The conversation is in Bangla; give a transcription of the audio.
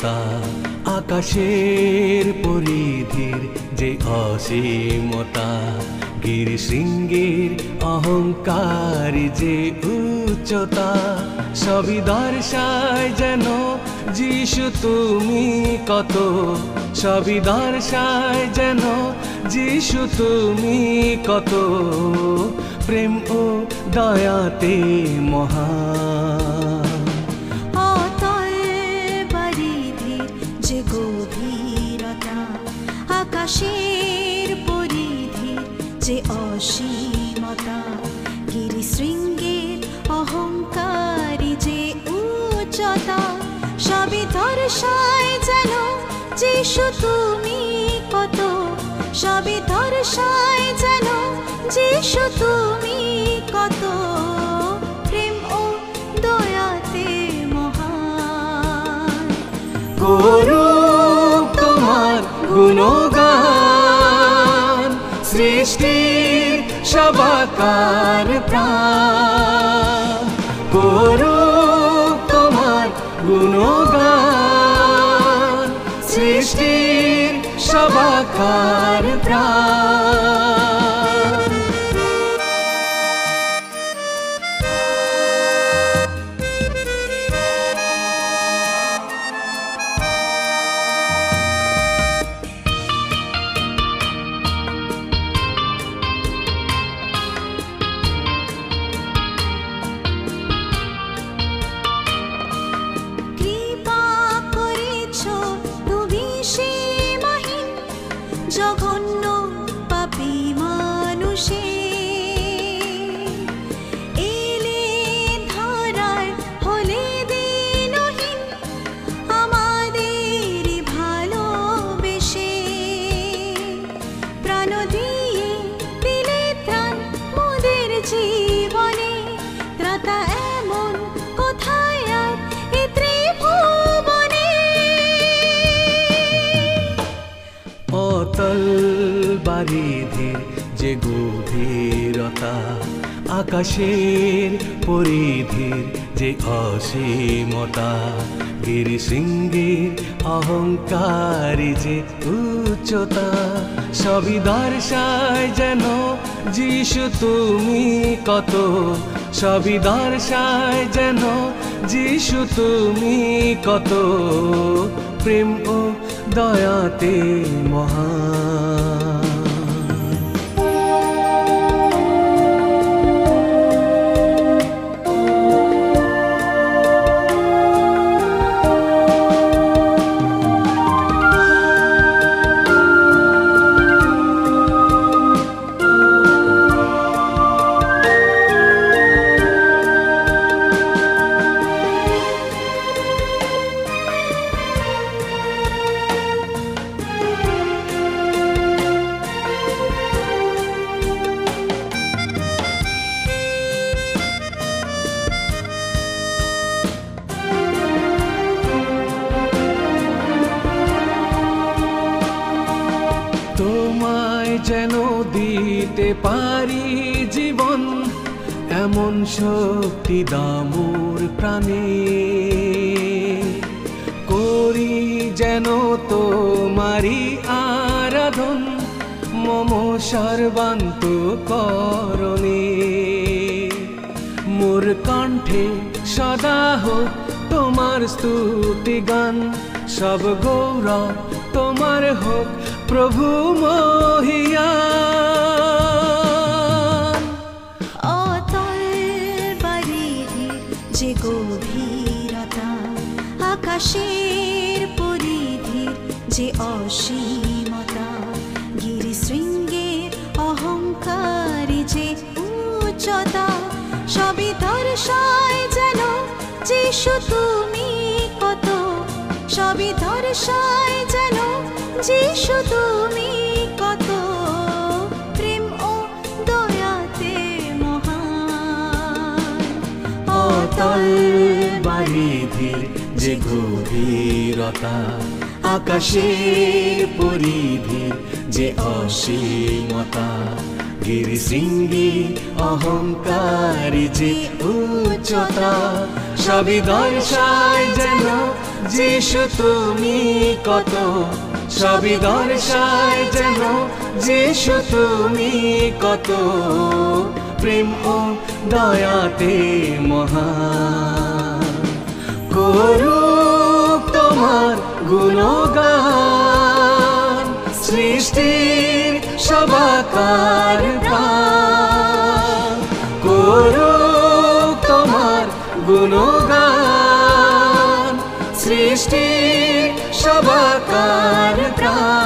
অসীমতা আকাশের পরিধির যে অসীমতা গিরিশৃঙ্গের অহংকার যে উচ্চতা সবই দর্শায় যেন যিশু তুমি কত সবই দর্শায় যেন যিশু তুমি কত প্রেম ও দয়াতে মহান অতল পরিধির যে গভীরতা আকাশের পরিধির যে অসীমতা গিরিশৃঙ্গের অহংকারী যে উচ্চতা সবই দর্শায় যেন যিশু তুমি কত সবই দর্শায় যেন যিশু তুমি কত প্রেম ও দয়াতে মহান করুক তোমার গুণগান সৃষ্টির সবাকার প্রাণ করুক তোমার গুণগান সৃষ্টির সবাকার প্রাণ জঘন্য পাপী মানুষে এলে ধরার হলে দিনহীন আমাদের ভালোবেসে প্রাণ দিয়ে দিলে ত্রাণ মোদের জীবনে ত্রাতা এমন কোথায় আর এ ত্রিভুবনে অতল বারিধির যে গভীরতা আকাশের পরিধির যে অসীমতা গিরিশৃঙ্গের অহংকারী যে উচ্চতা সবই দর্শায় যেন যিশু তুমি কত সবই দর্শায় যেন যিশু তুমি কত প্রেম ও দয়াতে মহান তোমায় যেন দিতে পারি জীবন এমন শক্তি দামুর প্রাণে করি যেন তোমারি আরাধন মম সর্বান্ত করণে মোর কণ্ঠে সদা হোক তোমার স্তুতি গান সব গৌরব তোমার হোক প্রভু মহিয়ান অতল পরিধির যে গভীরতা আকাশের পরিধির যে অসীমতা গিরিশৃঙ্গের অহংকারী যে উচ্চতা সবই দর্শায় যেন যিশু তুমি কত সবই দর্শায় যেন যিশু তুমি কত প্রেম ও দয়াতে মহান অতল বারিধির যে গভীরতা আকাশের পরিধির যে অসীমতা বুদ্ধির শৃঙ্গে অহংকারী যে উচ্চতা সবই দর্শায় যেন যিশু তুমি কত সবই দর্শায় যেন যিশু তুমি কত প্রেম ও দয়াতে মহান করুক তোমার গুণগান সৃষ্টির সবাকার প্রাণ করুক তোমার গুণগান সৃষ্টির সবাকার প্রাণ